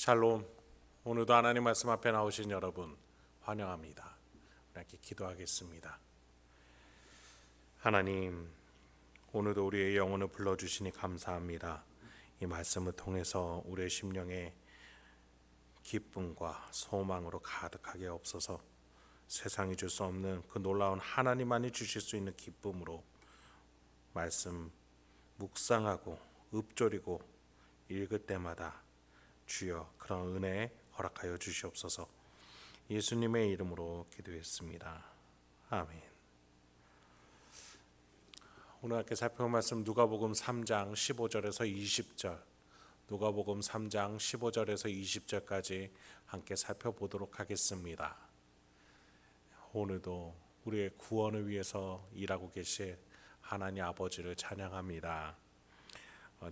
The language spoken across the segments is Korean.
샬롬. 오늘도 하나님 말씀 앞에 나오신 여러분 환영합니다. 함께 기도하겠습니다. 하나님, 오늘도 우리의 영혼을 불러주시니 감사합니다. 이 말씀을 통해서 우리의 심령에 기쁨과 소망으로 가득하게 없어서 세상이 줄 수 없는 그 놀라운 하나님만이 주실 수 있는 기쁨으로 말씀 묵상하고 읊조리고 읽을 때마다 주여 그런 은혜 허락하여 주시옵소서. 예수님의 이름으로 기도했습니다. 아멘. 오늘 함께 살펴볼 말씀 누가복음 3장 15절에서 20절, 누가복음 3장 15절에서 20절까지 함께 살펴보도록 하겠습니다. 오늘도 우리의 구원을 위해서 일하고 계실 하나님 아버지를 찬양합니다.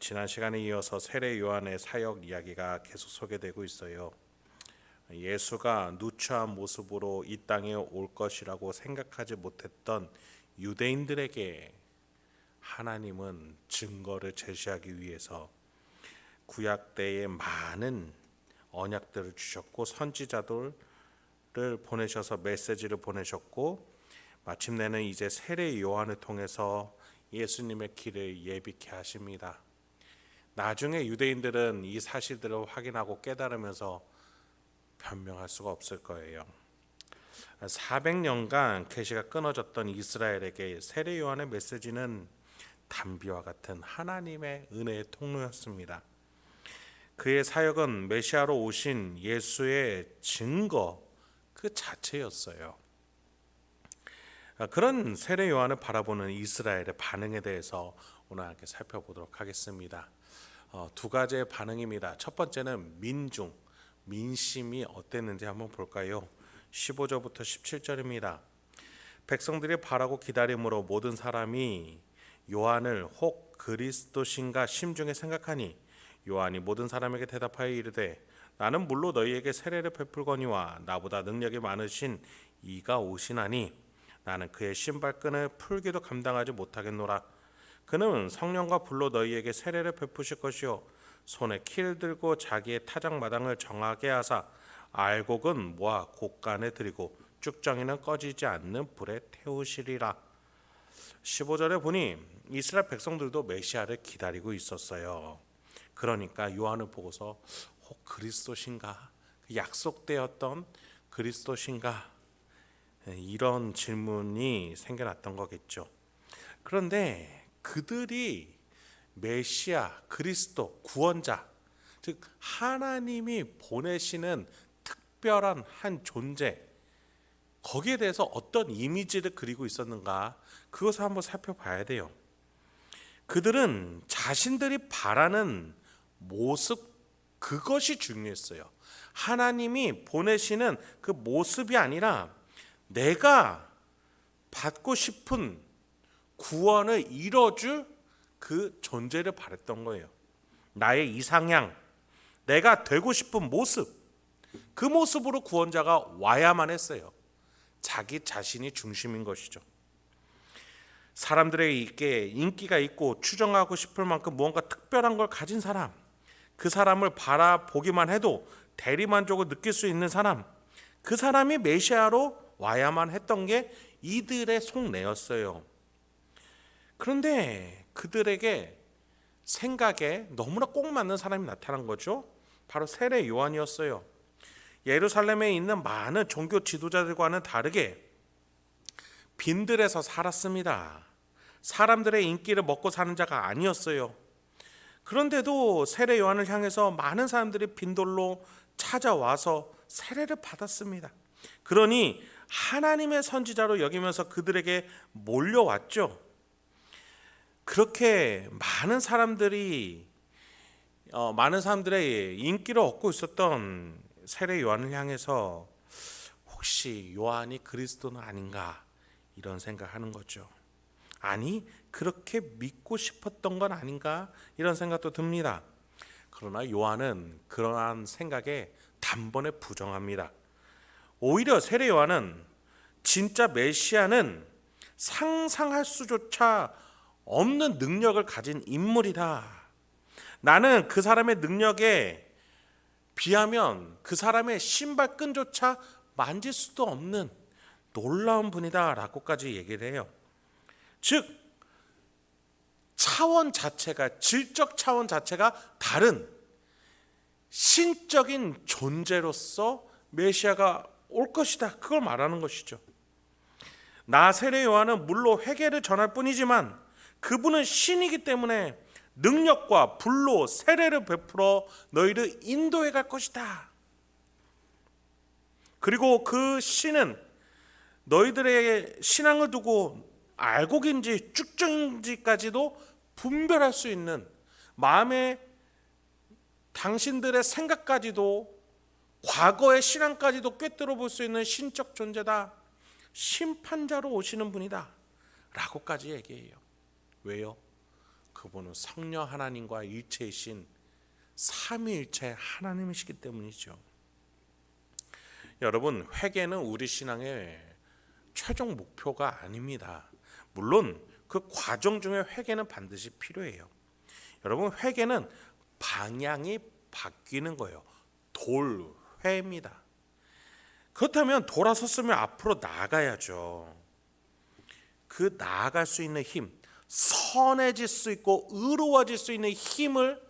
지난 시간에 이어서 세례 요한의 사역 이야기가 계속 소개되고 있어요. 예수가 누추한 모습으로 이 땅에 올 것이라고 생각하지 못했던 유대인들에게 하나님은 증거를 제시하기 위해서 구약 때에 많은 언약들을 주셨고 선지자들을 보내셔서 메시지를 보내셨고 마침내는 이제 세례 요한을 통해서 예수님의 길을 예비케 하십니다. 나중에 유대인들은 이 사실들을 확인하고 깨달으면서 변명할 수가 없을 거예요. 400년간 계시가 끊어졌던 이스라엘에게 세례 요한의 메시지는 단비와 같은 하나님의 은혜의 통로였습니다. 그의 사역은 메시아로 오신 예수의 증거 그 자체였어요. 그런 세례 요한을 바라보는 이스라엘의 반응에 대해서 오늘 함께 살펴보도록 하겠습니다. 두 가지의 반응입니다. 첫 번째는 민심이 어땠는지 한번 볼까요? 15절부터 17절입니다. 백성들이 바라고 기다림으로 모든 사람이 요한을 혹 그리스도신가 심중에 생각하니 요한이 모든 사람에게 대답하여 이르되 나는 물로 너희에게 세례를 베풀거니와 나보다 능력이 많으신 이가 오시나니 나는 그의 신발끈을 풀기도 감당하지 못하겠노라. 그는 성령과 불로 너희에게 세례를 베푸실 것이요 손에 키를 들고 자기의 타작마당을 정하게 하사 알곡은 모아 곡간에 들이고 쭉정이는 꺼지지 않는 불에 태우시리라. 15절에 보니 이스라엘 백성들도 메시아를 기다리고 있었어요. 그러니까 요한을 보고서 혹 그리스도신가? 약속되었던 그리스도신가? 이런 질문이 생겨났던 거겠죠. 그런데 그들이 메시아, 그리스도, 구원자, 즉 하나님이 보내시는 특별한 한 존재, 거기에 대해서 어떤 이미지를 그리고 있었는가, 그것을 한번 살펴봐야 돼요. 그들은 자신들이 바라는 모습, 그것이 중요했어요. 하나님이 보내시는 그 모습이 아니라 내가 받고 싶은 구원을 이뤄줄 그 존재를 바랬던 거예요. 나의 이상향, 내가 되고 싶은 모습, 그 모습으로 구원자가 와야만 했어요. 자기 자신이 중심인 것이죠. 사람들에게 인기가 있고 추정하고 싶을 만큼 무언가 특별한 걸 가진 사람, 그 사람을 바라보기만 해도 대리만족을 느낄 수 있는 사람, 그 사람이 메시아로 와야만 했던 게 이들의 속내였어요. 그런데 그들에게 생각에 너무나 꼭 맞는 사람이 나타난 거죠. 바로 세례 요한이었어요. 예루살렘에 있는 많은 종교 지도자들과는 다르게 빈들에서 살았습니다. 사람들의 인기를 먹고 사는 자가 아니었어요. 그런데도 세례 요한을 향해서 많은 사람들이 빈돌로 찾아와서 세례를 받았습니다. 그러니 하나님의 선지자로 여기면서 그들에게 몰려왔죠. 그렇게 많은 사람들의 인기를 얻고 있었던 세례 요한을 향해서 혹시 요한이 그리스도는 아닌가 이런 생각하는 거죠. 아니 그렇게 믿고 싶었던 건 아닌가 이런 생각도 듭니다. 그러나 요한은 그러한 생각에 단번에 부정합니다. 오히려 세례 요한은 진짜 메시아는 상상할 수조차 없는 능력을 가진 인물이다. 나는 그 사람의 능력에 비하면 그 사람의 신발끈조차 만질 수도 없는 놀라운 분이다 라고까지 얘기를 해요. 즉 차원 자체가, 질적 차원 자체가 다른 신적인 존재로서 메시아가 올 것이다, 그걸 말하는 것이죠. 나 세례 요한은 물로 회개를 전할 뿐이지만 그분은 신이기 때문에 능력과 불로 세례를 베풀어 너희를 인도해 갈 것이다. 그리고 그 신은 너희들의 신앙을 두고 알곡인지 쭉정인지까지도 분별할 수 있는, 마음의 당신들의 생각까지도 과거의 신앙까지도 꿰뚫어 볼 수 있는 신적 존재다, 심판자로 오시는 분이다 라고까지 얘기해요. 왜요? 그분은 성령 하나님과 일체이신 삼위일체 하나님이시기 때문이죠. 여러분, 회개는 우리 신앙의 최종 목표가 아닙니다. 물론 그 과정 중에 회개는 반드시 필요해요. 여러분, 회개는 방향이 바뀌는 거예요. 돌회입니다. 그렇다면 돌아섰으면 앞으로 나아가야죠. 그 나아갈 수 있는 힘, 선해질 수 있고 의로워질 수 있는 힘을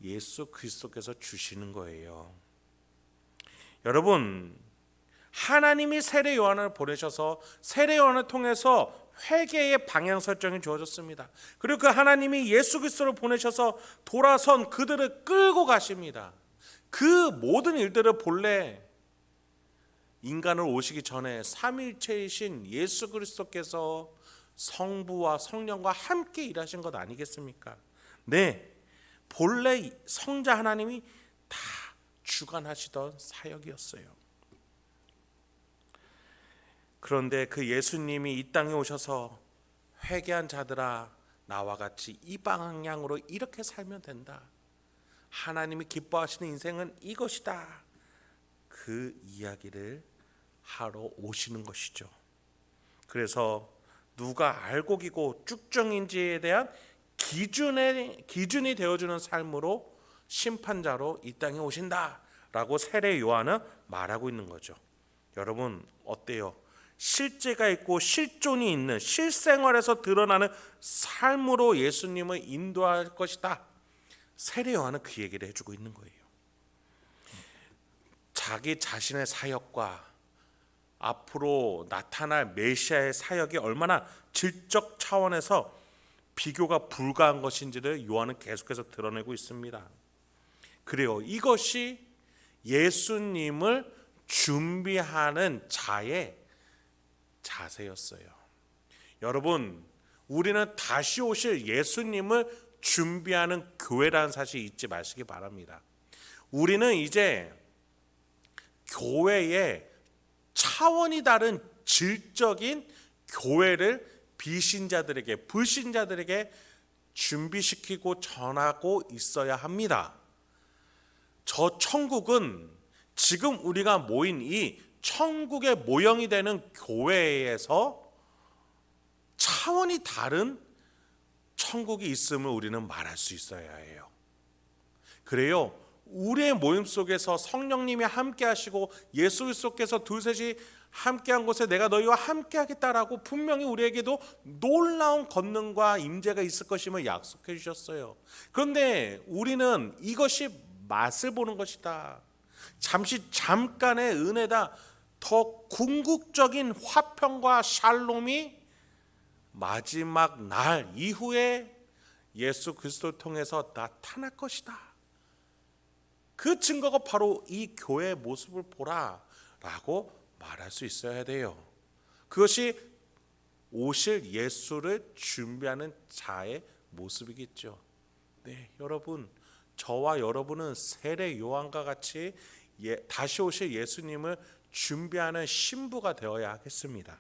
예수 그리스도께서 주시는 거예요. 여러분, 하나님이 세례 요한을 보내셔서 세례 요한을 통해서 회개의 방향 설정이 주어졌습니다. 그리고 그 하나님이 예수 그리스도를 보내셔서 돌아선 그들을 끌고 가십니다. 그 모든 일들을 본래 인간을 오시기 전에 삼위일체이신 예수 그리스도께서 성부와 성령과 함께 일하신 것 아니겠습니까? 네, 본래 성자 하나님이 다 주관하시던 사역이었어요. 그런데 그 예수님이 이 땅에 오셔서 회개한 자들아, 나와 같이 이 방향으로 이렇게 살면 된다, 하나님이 기뻐하시는 인생은 이것이다, 그 이야기를 하러 오시는 것이죠. 그래서 누가 알곡이고 쭉정인지에 대한 기준이 되어주는 삶으로 심판자로 이 땅에 오신다라고 세례 요한은 말하고 있는 거죠. 여러분, 어때요? 실제가 있고 실존이 있는 실생활에서 드러나는 삶으로 예수님을 인도할 것이다. 세례 요한은 그 얘기를 해주고 있는 거예요. 자기 자신의 사역과 앞으로 나타날 메시아의 사역이 얼마나 질적 차원에서 비교가 불가한 것인지를 요한은 계속해서 드러내고 있습니다. 그래요, 이것이 예수님을 준비하는 자의 자세였어요. 여러분, 우리는 다시 오실 예수님을 준비하는 교회라는 사실 잊지 마시기 바랍니다. 우리는 이제 교회의 차원이 다른 질적인 교회를 비신자들에게, 불신자들에게 준비시키고 전하고 있어야 합니다. 저 천국은 지금 우리가 모인 이 천국의 모형이 되는 교회에서 차원이 다른 천국이 있음을 우리는 말할 수 있어야 해요. 그래요, 우리의 모임 속에서 성령님이 함께 하시고 예수 그리스도께서 둘셋이 함께한 곳에 내가 너희와 함께하겠다라고 분명히 우리에게도 놀라운 권능과 임재가 있을 것임을 약속해 주셨어요. 그런데 우리는 이것이 맛을 보는 것이다, 잠깐의 은혜다, 더 궁극적인 화평과 샬롬이 마지막 날 이후에 예수 그리스도를 통해서 나타날 것이다, 그 증거가 바로 이 교회의 모습을 보라 라고 말할 수 있어야 돼요. 그것이 오실 예수를 준비하는 자의 모습이겠죠. 네, 여러분, 저와 여러분은 세례 요한과 같이 다시 오실 예수님을 준비하는 신부가 되어야 하겠습니다.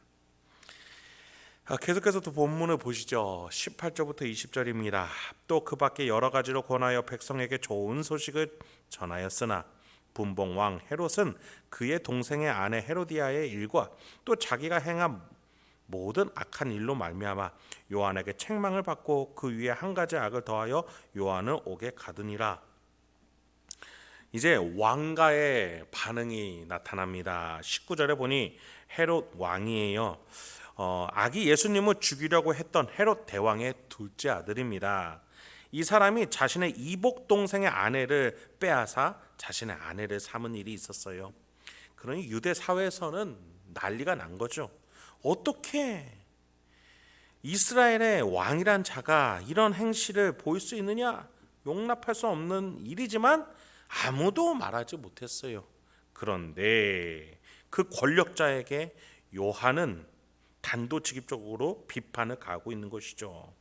계속해서 또 본문을 보시죠. 18절부터 20절입니다. 또 그 밖에 여러 가지로 권하여 백성에게 좋은 소식을 전하였으나 분봉 왕 헤롯은 그의 동생의 아내 헤로디아의 일과 또 자기가 행한 모든 악한 일로 말미암아 요한에게 책망을 받고 그 위에 한 가지 악을 더하여 요한을 옥에 가두니라. 이제 왕가의 반응이 나타납니다. 19절에 보니 헤롯 왕이에요. 아기 예수님을 죽이려고 했던 헤롯 대왕의 둘째 아들입니다. 이 사람이 자신의 이복 동생의 아내를 빼앗아 자신의 아내를 삼은 일이 있었어요. 그러니 유대 사회에서는 난리가 난 거죠. 어떻게 이스라엘의 왕이란 자가 이런 행실을 보일 수 있느냐? 용납할 수 없는 일이지만 아무도 말하지 못했어요. 그런데 그 권력자에게 요한은 단도직입적으로 비판을 가하고 있는 것이죠.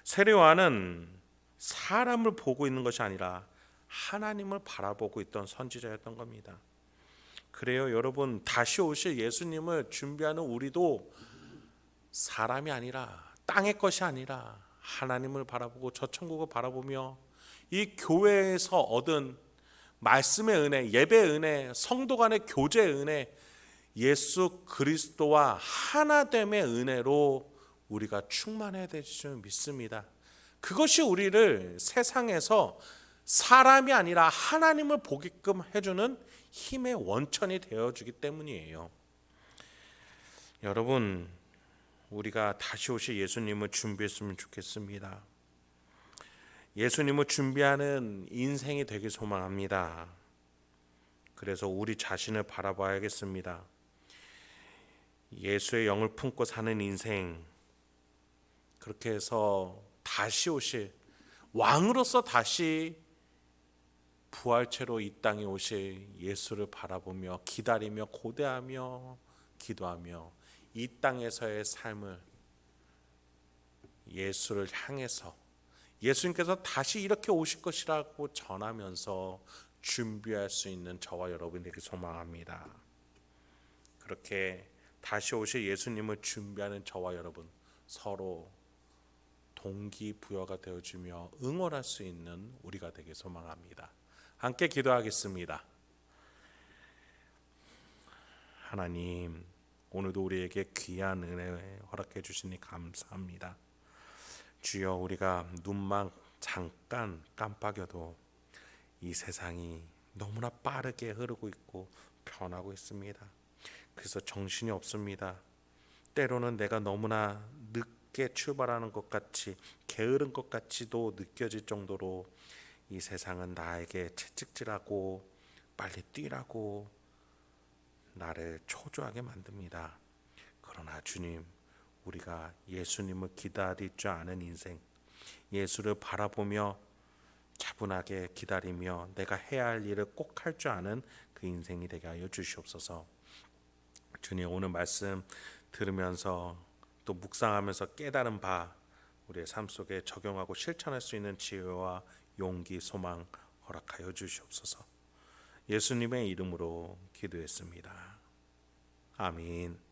세례요한은 사람을 보고 있는 것이 아니라 하나님을 바라보고 있던 선지자였던 겁니다. 그래요, 여러분, 다시 오실 예수님을 준비하는 우리도 사람이 아니라 땅의 것이 아니라 하나님을 바라보고 저 천국을 바라보며 이 교회에서 얻은 말씀의 은혜, 예배의 은혜, 성도 간의 교제의 은혜, 예수 그리스도와 하나됨의 은혜로 우리가 충만해야 될 줄 믿습니다. 그것이 우리를 세상에서 사람이 아니라 하나님을 보게끔 해주는 힘의 원천이 되어주기 때문이에요. 여러분, 우리가 다시 오실 예수님을 준비했으면 좋겠습니다. 예수님을 준비하는 인생이 되길 소망합니다. 그래서 우리 자신을 바라봐야겠습니다. 예수의 영을 품고 사는 인생, 그렇게 해서 다시 오실 왕으로서 다시 부활체로 이 땅에 오실 예수를 바라보며 기다리며 고대하며 기도하며 이 땅에서의 삶을 예수를 향해서 예수님께서 다시 이렇게 오실 것이라고 전하면서 준비할 수 있는 저와 여러분에게 소망합니다. 그렇게 다시 오실 예수님을 준비하는 저와 여러분 서로 동기부여가 되어주며 응원할 수 있는 우리가 되길 소망합니다. 함께 기도하겠습니다. 하나님, 오늘도 우리에게 귀한 은혜 허락해 주시니 감사합니다. 주여, 우리가 눈만 잠깐 깜빡여도 이 세상이 너무나 빠르게 흐르고 있고 변하고 있습니다. 그래서 정신이 없습니다. 때로는 내가 너무나 늦게 출발하는 것 같이 게으른 것 같이도 느껴질 정도로 이 세상은 나에게 채찍질하고 빨리 뛰라고 나를 초조하게 만듭니다. 그러나 주님, 우리가 예수님을 기다릴 줄 아는 인생, 예수를 바라보며 차분하게 기다리며 내가 해야 할 일을 꼭 할 줄 아는 그 인생이 되게 하여 주시옵소서. 주님, 오늘 말씀 들으면서 또 묵상하면서 깨달은 바 우리의 삶 속에 적용하고 실천할 수 있는 지혜와 용기, 소망 허락하여 주시옵소서. 예수님의 이름으로 기도했습니다. 아멘.